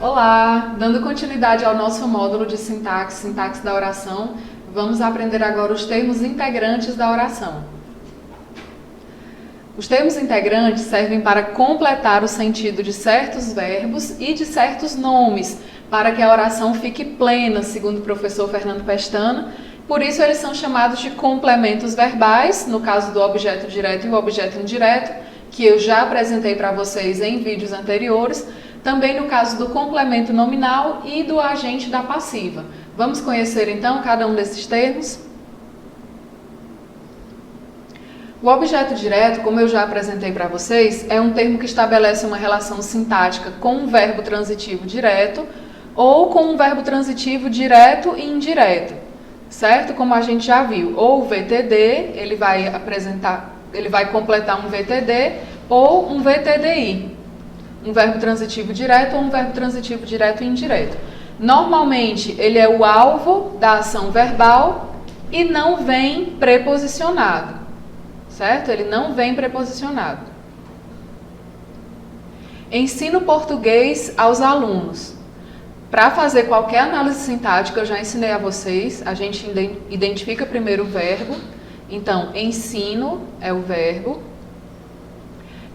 Olá! Dando continuidade ao nosso módulo de sintaxe, sintaxe da oração, vamos aprender agora os termos integrantes da oração. Os termos integrantes servem para completar o sentido de certos verbos e de certos nomes, para que a oração fique plena, segundo o professor Fernando Pestana. Por isso eles são chamados de complementos verbais, no caso do objeto direto e o objeto indireto, que eu já apresentei para vocês em vídeos anteriores. Também no caso do complemento nominal e do agente da passiva. Vamos conhecer então cada um desses termos? O objeto direto, como eu já apresentei para vocês, é um termo que estabelece uma relação sintática com um verbo transitivo direto ou com um verbo transitivo direto e indireto, certo? Como a gente já viu, ou o VTD, ele vai completar um VTD ou um VTDI. Um verbo transitivo direto ou um verbo transitivo direto e indireto. Normalmente, ele é o alvo da ação verbal e não vem preposicionado, certo? Ele não vem preposicionado. Ensino português aos alunos. Para fazer qualquer análise sintática, eu já ensinei a vocês, a gente identifica primeiro o verbo. Então, ensino é o verbo.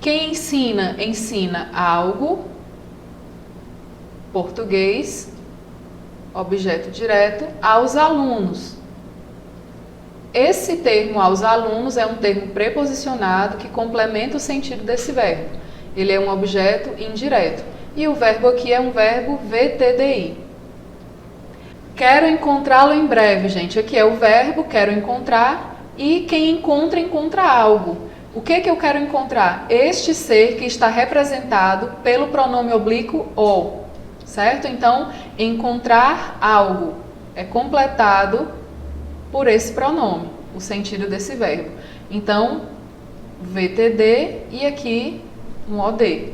Quem ensina, ensina algo, português, objeto direto, aos alunos. Esse termo aos alunos é um termo preposicionado que complementa o sentido desse verbo. Ele é um objeto indireto. E o verbo aqui é um verbo VTDI. Quero encontrá-lo em breve, gente. Aqui é o verbo, quero encontrar, e quem encontra, encontra algo. O que eu quero encontrar? Este ser que está representado pelo pronome oblíquo o, certo? Então, encontrar algo é completado por esse pronome, o sentido desse verbo. Então, VTD e aqui um OD.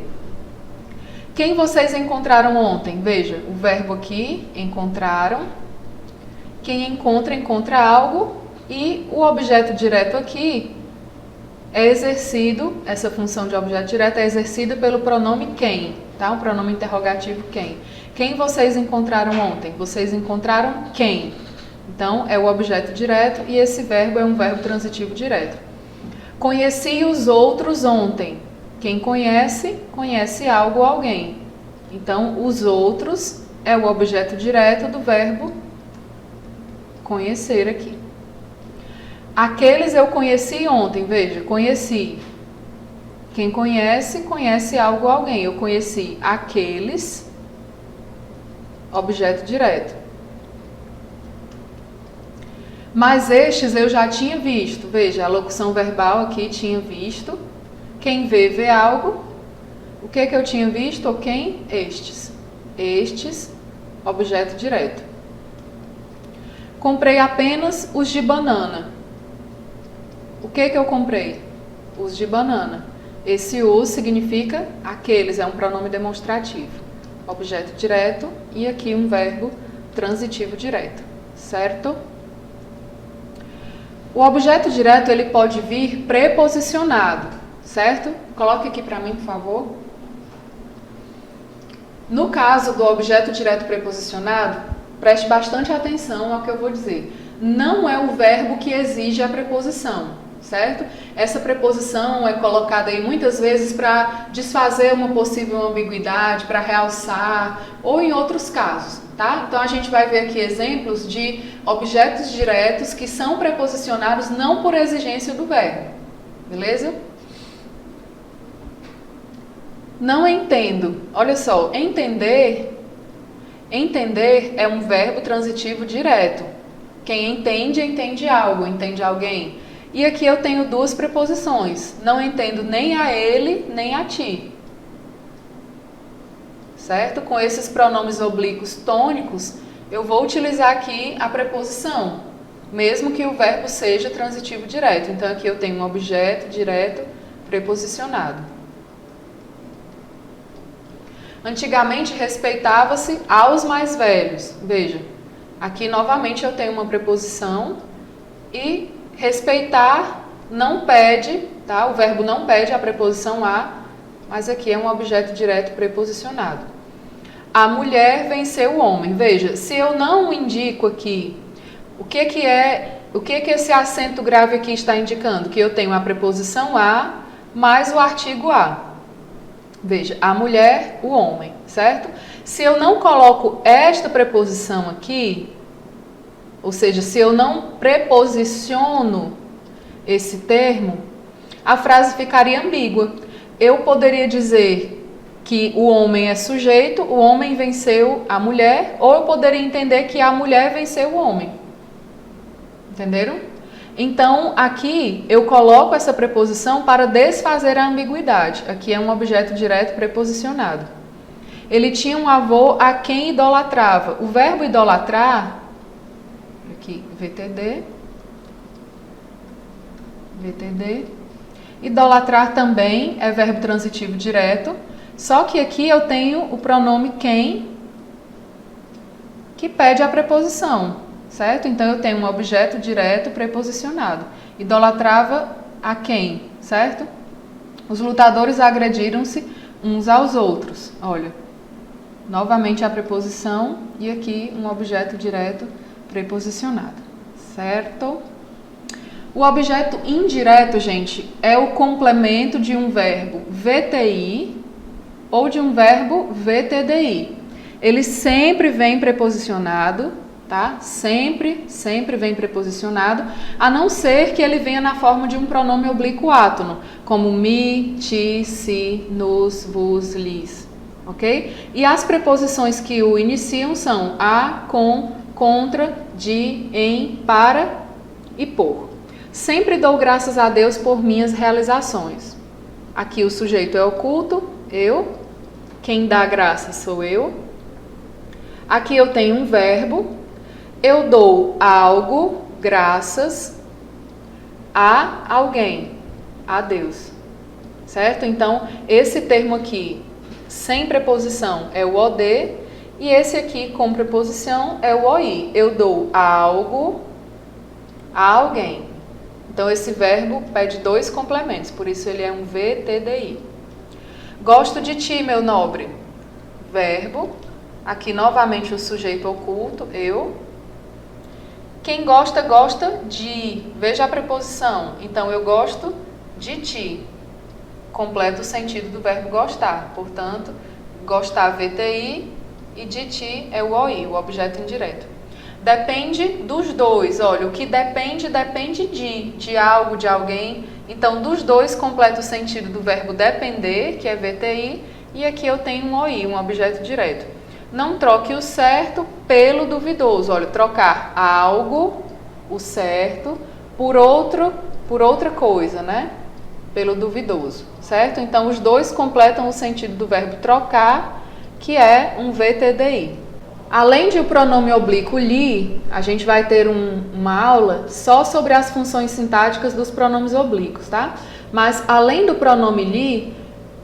Quem vocês encontraram ontem? Veja, o verbo aqui, encontraram. Quem encontra, encontra algo. E o objeto direto aqui é exercido, essa função de objeto direto é exercida pelo pronome quem, tá? O pronome interrogativo quem. Quem vocês encontraram ontem? Vocês encontraram quem? Então, é o objeto direto e esse verbo é um verbo transitivo direto. Conheci os outros ontem. Quem conhece, conhece algo ou alguém. Então, os outros é o objeto direto do verbo conhecer aqui. Aqueles eu conheci ontem, veja, conheci. Quem conhece, conhece algo ou alguém. Eu conheci aqueles, objeto direto. Mas estes eu já tinha visto. Veja, a locução verbal aqui tinha visto. Quem vê algo. O que eu tinha visto ou quem? Estes. Estes, objeto direto. Comprei apenas os de banana. O que eu comprei? Os de banana. Esse os significa aqueles, é um pronome demonstrativo. Objeto direto e aqui um verbo transitivo direto, certo? O objeto direto ele pode vir preposicionado, certo? Coloque aqui para mim, por favor. No caso do objeto direto preposicionado, preste bastante atenção ao que eu vou dizer. Não é o verbo que exige a preposição. Certo? Essa preposição é colocada aí muitas vezes para desfazer uma possível ambiguidade, para realçar, ou em outros casos, tá? Então a gente vai ver aqui exemplos de objetos diretos que são preposicionados não por exigência do verbo, beleza? Não entendo. Olha só, entender é um verbo transitivo direto. Quem entende, entende algo, entende alguém. E aqui eu tenho duas preposições. Não entendo nem a ele, nem a ti. Certo? Com esses pronomes oblíquos tônicos, eu vou utilizar aqui a preposição, mesmo que o verbo seja transitivo direto. Então, aqui eu tenho um objeto direto preposicionado. Antigamente, respeitava-se aos mais velhos. Veja, aqui novamente eu tenho uma preposição e respeitar não pede, tá? O verbo não pede a preposição a, mas aqui é um objeto direto preposicionado. A mulher venceu o homem. Veja, se eu não indico aqui o que esse acento grave aqui está indicando, que eu tenho a preposição a mais o artigo a. Veja, a mulher, o homem, certo? Se eu não coloco esta preposição aqui, ou seja, se eu não preposiciono esse termo, a frase ficaria ambígua. Eu poderia dizer que o homem é sujeito, o homem venceu a mulher, ou eu poderia entender que a mulher venceu o homem. Entenderam? Então, aqui eu coloco essa preposição para desfazer a ambiguidade. Aqui é um objeto direto preposicionado. Ele tinha um avô a quem idolatrava. O verbo idolatrar, aqui, VTD. Idolatrar também é verbo transitivo direto, só que aqui eu tenho o pronome quem, que pede a preposição, certo? Então eu tenho um objeto direto preposicionado. Idolatrava a quem, certo? Os lutadores agrediram-se uns aos outros. Olha, novamente a preposição e aqui um objeto direto preposicionado, certo? O objeto indireto, gente, é o complemento de um verbo VTI ou de um verbo VTDI. Ele sempre vem preposicionado, tá? Sempre vem preposicionado, a não ser que ele venha na forma de um pronome oblíquo átono, como mi, ti, si, nos, vos, lis, ok? E as preposições que o iniciam são a, com, contra, de, em, para e por. Sempre dou graças a Deus por minhas realizações. Aqui o sujeito é oculto, eu. Quem dá graça sou eu. Aqui eu tenho um verbo. Eu dou algo, graças, a alguém, a Deus. Certo? Então, esse termo aqui, sem preposição, é o OD. E esse aqui, com preposição, é o OI. Eu dou algo a alguém. Então, esse verbo pede dois complementos, por isso ele é um VTDI. Gosto de ti, meu nobre. Verbo. Aqui, novamente, o sujeito oculto, eu. Quem gosta, gosta de. Veja a preposição. Então, eu gosto de ti. Completa o sentido do verbo gostar. Portanto, gostar VTI e de ti é o OI, o objeto indireto. Depende dos dois. Olha, o que depende de algo, de alguém. Então, dos dois completa o sentido do verbo depender, que é VTI, e aqui eu tenho um OI, um objeto direto. Não troque o certo pelo duvidoso. Olha, trocar algo, o certo, por outra coisa, né? Pelo duvidoso, certo? Então, os dois completam o sentido do verbo trocar, que é um VTDI. Além de o pronome oblíquo li, a gente vai ter uma aula só sobre as funções sintáticas dos pronomes oblíquos, tá? Mas além do pronome li,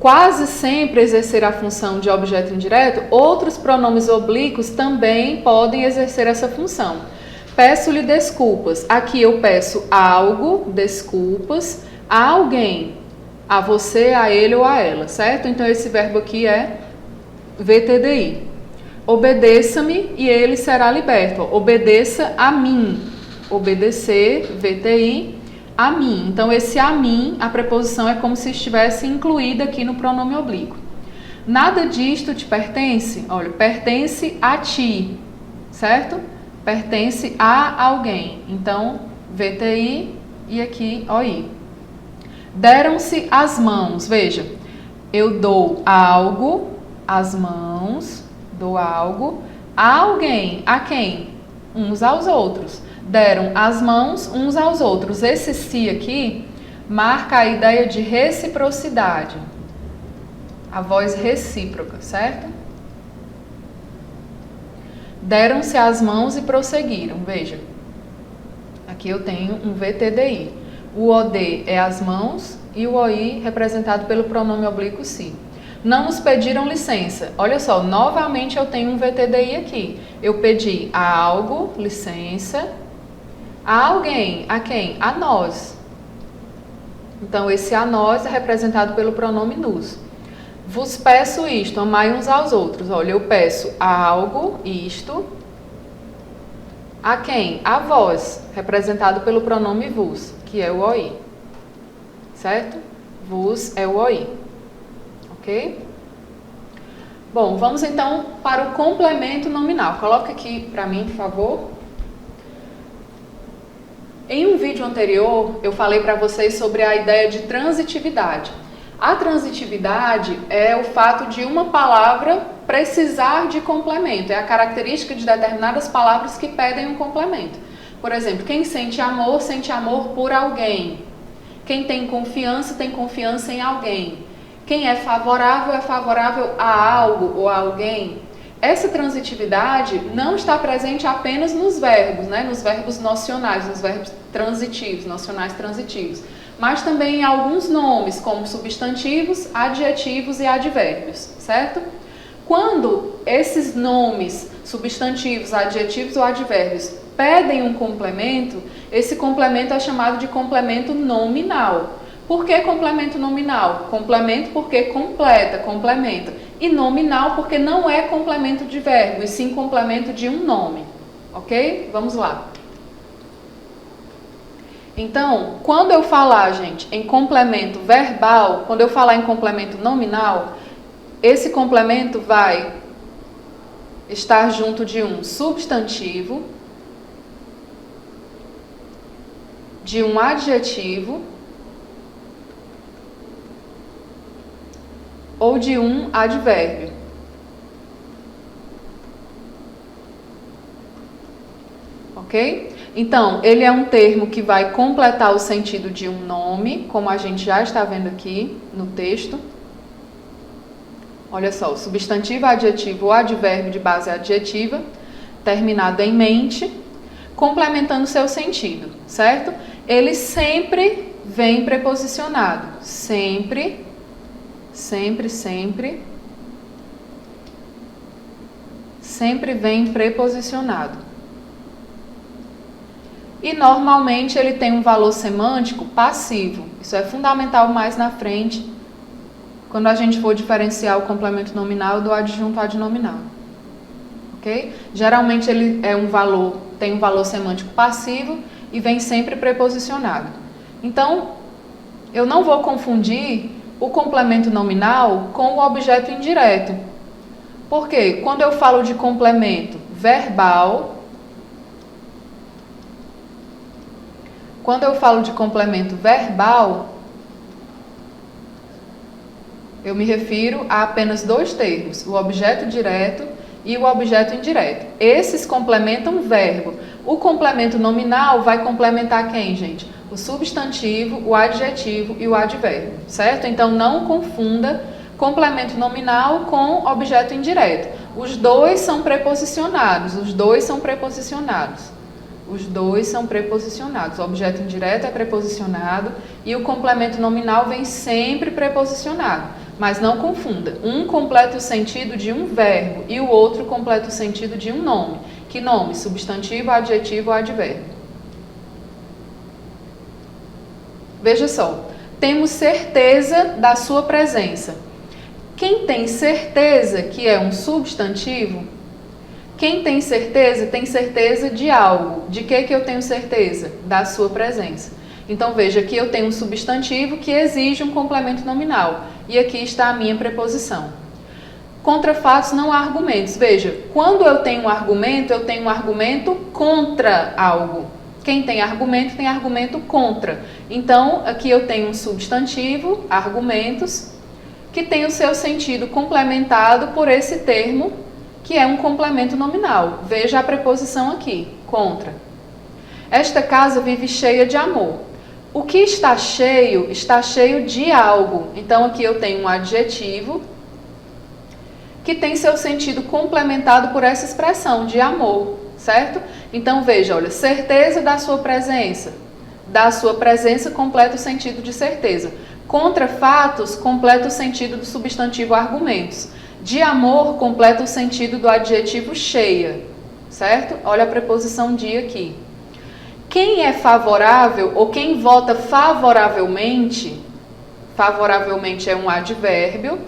quase sempre exercer a função de objeto indireto, outros pronomes oblíquos também podem exercer essa função. Peço-lhe desculpas. Aqui eu peço algo, desculpas, a alguém, a você, a ele ou a ela, certo? Então esse verbo aqui é VTDI. Obedeça-me e ele será liberto. Obedeça a mim. Obedecer, VTI, a mim. Então, esse a mim, a preposição é como se estivesse incluída aqui no pronome oblíquo. Nada disto te pertence? Olha, pertence a ti, certo? Pertence a alguém. Então, VTI e aqui OI. Deram-se as mãos. Veja, eu dou algo, as mãos, dou algo a alguém. A quem? Uns aos outros. Deram as mãos uns aos outros. Esse se aqui marca a ideia de reciprocidade. A voz recíproca, certo? Deram-se as mãos e prosseguiram. Veja, aqui eu tenho um VTDI. O OD é as mãos e o OI representado pelo pronome oblíquo si. Não nos pediram licença. Olha só, novamente eu tenho um VTDI aqui. Eu pedi a algo, licença, a alguém. A quem? A nós. Então, esse a nós é representado pelo pronome nos. Vos peço isto, amai uns aos outros. Olha, eu peço algo, isto. A quem? A vós, representado pelo pronome vos, que é o oi. Certo? Vos é o oi. Ok? Bom, vamos então para o complemento nominal. Coloca aqui para mim, por favor. Em um vídeo anterior, eu falei para vocês sobre a ideia de transitividade. A transitividade é o fato de uma palavra precisar de complemento. É a característica de determinadas palavras que pedem um complemento. Por exemplo, quem sente amor por alguém. Quem tem confiança em alguém. Quem é favorável a algo ou a alguém. Essa transitividade não está presente apenas nos verbos, né? Nos verbos nocionais, nos verbos transitivos, nocionais transitivos, mas também em alguns nomes, como substantivos, adjetivos e advérbios, certo? Quando esses nomes, substantivos, adjetivos ou advérbios, pedem um complemento, esse complemento é chamado de complemento nominal. Por que complemento nominal? Complemento porque completa, complementa. E nominal porque não é complemento de verbo, e sim complemento de um nome. Ok? Vamos lá. Então, quando eu falar, gente, em complemento verbal, quando eu falar em complemento nominal, esse complemento vai estar junto de um substantivo, de um adjetivo ou de um advérbio. Ok? Então, ele é um termo que vai completar o sentido de um nome, como a gente já está vendo aqui no texto. Olha só, o substantivo, adjetivo ou advérbio de base adjetiva, terminado em mente, complementando seu sentido, certo? Ele sempre vem preposicionado. Sempre, sempre, sempre. Sempre vem preposicionado. E normalmente ele tem um valor semântico passivo. Isso é fundamental mais na frente, quando a gente for diferenciar o complemento nominal do adjunto adnominal. Ok? Geralmente ele tem um valor semântico passivo e vem sempre preposicionado. Então, eu não vou confundir o complemento nominal com o objeto indireto. Por quê? Quando eu falo de complemento verbal, eu me refiro a apenas dois termos, o objeto direto e o objeto indireto. Esses complementam o verbo. O complemento nominal vai complementar quem, gente? O substantivo, o adjetivo e o advérbio, certo? Então, não confunda complemento nominal com objeto indireto. Os dois são preposicionados, O objeto indireto é preposicionado e o complemento nominal vem sempre preposicionado. Mas não confunda. Um completa o sentido de um verbo e o outro completa o sentido de um nome. Que nome? Substantivo, adjetivo ou advérbio. Veja só. Temos certeza da sua presença. Quem tem certeza que é um substantivo? Quem tem certeza de algo. De que eu tenho certeza? Da sua presença. Então, veja, aqui eu tenho um substantivo que exige um complemento nominal. E aqui está a minha preposição. Contra fatos não há argumentos. Veja, quando eu tenho um argumento contra algo. Quem tem argumento contra. Então, aqui eu tenho um substantivo, argumentos, que tem o seu sentido complementado por esse termo, que é um complemento nominal. Veja a preposição aqui, contra. Esta casa vive cheia de amor. O que está cheio de algo. Então, aqui eu tenho um adjetivo que tem seu sentido complementado por essa expressão de amor, certo? Então, veja, olha, certeza da sua presença. Da sua presença completa o sentido de certeza. Contra fatos completa o sentido do substantivo argumentos. De amor completa o sentido do adjetivo cheia, certo? Olha a preposição de aqui. Quem é favorável ou quem vota favoravelmente é um advérbio,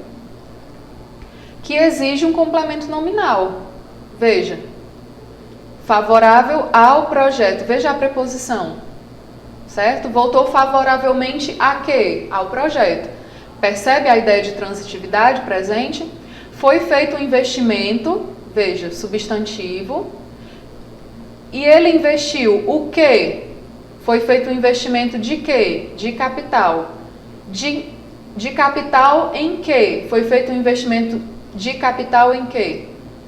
que exige um complemento nominal. Veja, favorável ao projeto. Veja a preposição, certo? Voltou favoravelmente a quê? Ao projeto. Percebe a ideia de transitividade presente? Foi feito um investimento, veja, substantivo, e ele investiu o quê? Foi feito um investimento de quê? De capital. De capital em quê? Foi feito um investimento de capital em quê?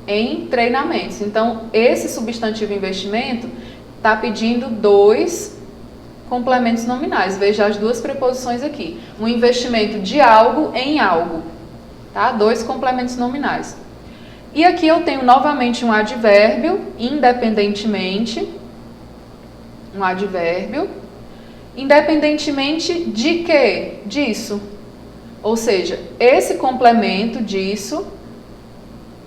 Em treinamentos. Então, esse substantivo investimento está pedindo 2 complementos nominais. Veja as 2 preposições aqui. Um investimento de algo em algo. Tá? 2 complementos nominais. E aqui eu tenho novamente um advérbio, independentemente. Um advérbio. Independentemente de quê? Disso. Ou seja, esse complemento disso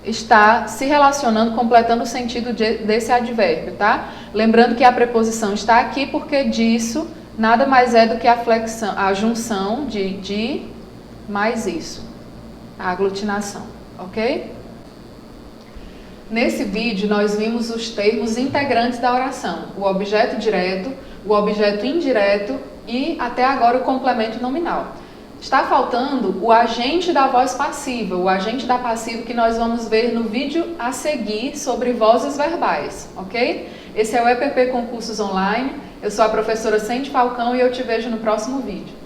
está se relacionando, completando o sentido desse advérbio, tá? Lembrando que a preposição está aqui porque disso nada mais é do que a flexão, a junção de mais isso, a aglutinação, ok? Nesse vídeo nós vimos os termos integrantes da oração, o objeto direto, o objeto indireto e até agora o complemento nominal. Está faltando o agente da voz passiva, o agente da passiva que nós vamos ver no vídeo a seguir sobre vozes verbais, ok? Esse é o EPP Concursos Online, eu sou a professora Sandy Falcão e eu te vejo no próximo vídeo.